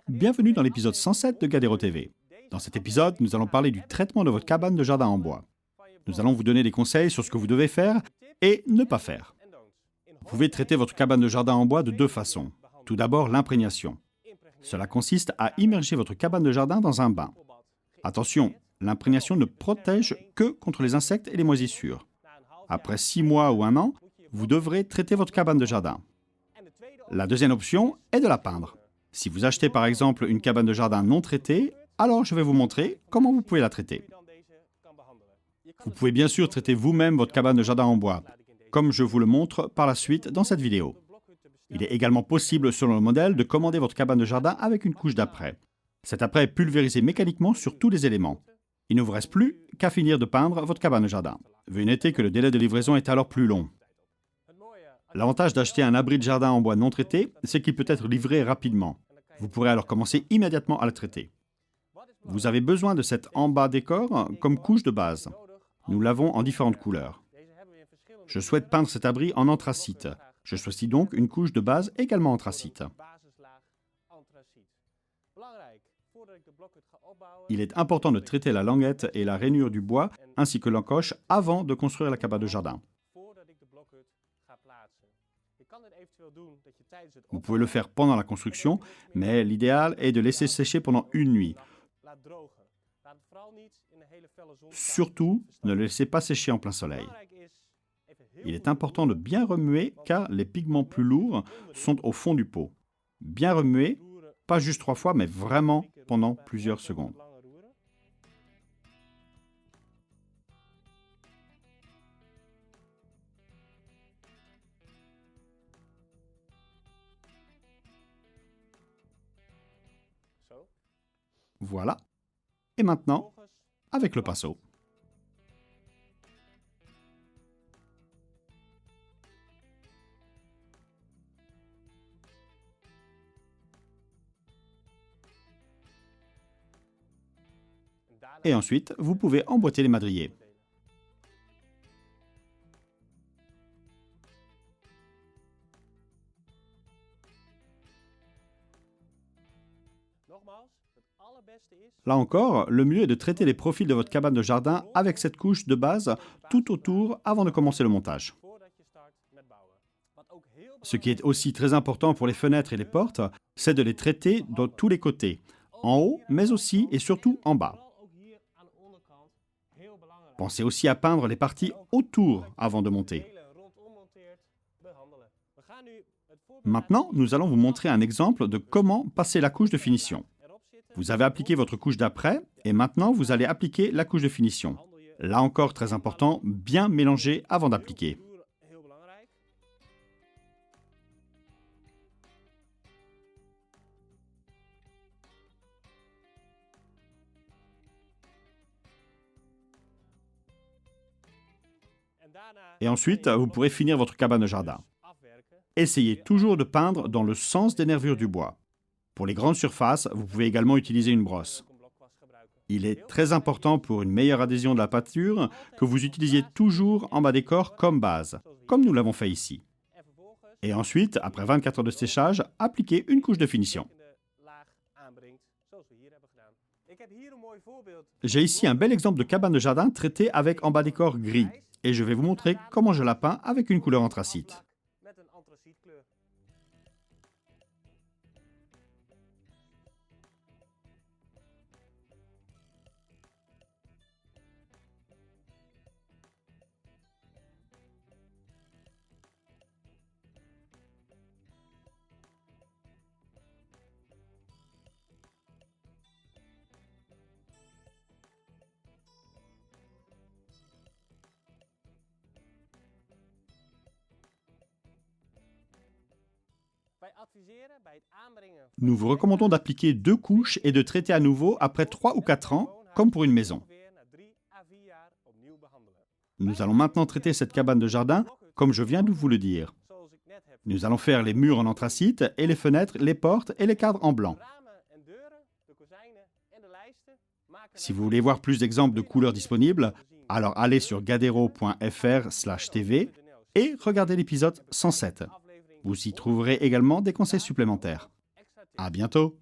Bienvenue dans l'épisode 107 de Gadero TV. Dans cet épisode, nous allons parler du traitement de votre cabane de jardin en bois. Nous allons vous donner des conseils sur ce que vous devez faire et ne pas faire. Vous pouvez traiter votre cabane de jardin en bois de deux façons. Tout d'abord, l'imprégnation. Cela consiste à immerger votre cabane de jardin dans un bain. Attention, l'imprégnation ne protège que contre les insectes et les moisissures. Après 6 mois ou 1 an, vous devrez traiter votre cabane de jardin. La deuxième option est de la peindre. Si vous achetez par exemple une cabane de jardin non traitée, alors je vais vous montrer comment vous pouvez la traiter. Vous pouvez bien sûr traiter vous-même votre cabane de jardin en bois, comme je vous le montre par la suite dans cette vidéo. Il est également possible, selon le modèle, de commander votre cabane de jardin avec une couche d'apprêt. Cet apprêt est pulvérisé mécaniquement sur tous les éléments. Il ne vous reste plus qu'à finir de peindre votre cabane de jardin. Veuillez noter que le délai de livraison est alors plus long. L'avantage d'acheter un abri de jardin en bois non traité, c'est qu'il peut être livré rapidement. Vous pourrez alors commencer immédiatement à le traiter. Vous avez besoin de cet en-bas décor comme couche de base. Nous l'avons en différentes couleurs. Je souhaite peindre cet abri en anthracite. Je choisis donc une couche de base également anthracite. Il est important de traiter la languette et la rainure du bois ainsi que l'encoche avant de construire la cabane de jardin. Vous pouvez le faire pendant la construction, mais l'idéal est de laisser sécher pendant une nuit. Surtout, ne le laissez pas sécher en plein soleil. Il est important de bien remuer car les pigments plus lourds sont au fond du pot. Bien remuer, pas juste 3 fois, mais vraiment pendant plusieurs secondes. Voilà. Et maintenant, avec le pinceau. Et ensuite, vous pouvez emboîter les madriers. Là encore, le mieux est de traiter les profils de votre cabane de jardin avec cette couche de base tout autour avant de commencer le montage. Ce qui est aussi très important pour les fenêtres et les portes, c'est de les traiter de tous les côtés, en haut, mais aussi et surtout en bas. Pensez aussi à peindre les parties autour avant de monter. Maintenant, nous allons vous montrer un exemple de comment passer la couche de finition. Vous avez appliqué votre couche d'apprêt et maintenant vous allez appliquer la couche de finition. Là encore, très important, bien mélanger avant d'appliquer. Et ensuite, vous pourrez finir votre cabane de jardin. Essayez toujours de peindre dans le sens des nervures du bois. Pour les grandes surfaces, vous pouvez également utiliser une brosse. Il est très important pour une meilleure adhésion de la peinture que vous utilisiez toujours en bas décor comme base, comme nous l'avons fait ici. Et ensuite, après 24 heures de séchage, appliquez une couche de finition. J'ai ici un bel exemple de cabane de jardin traitée avec en bas décor gris. Et je vais vous montrer comment je la peins avec une couleur anthracite. Nous vous recommandons d'appliquer 2 couches et de traiter à nouveau après 3 ou 4 ans, comme pour une maison. Nous allons maintenant traiter cette cabane de jardin, comme je viens de vous le dire. Nous allons faire les murs en anthracite et les fenêtres, les portes et les cadres en blanc. Si vous voulez voir plus d'exemples de couleurs disponibles, alors allez sur gadero.fr/tv et regardez l'épisode 107. Vous y trouverez également des conseils supplémentaires. À bientôt!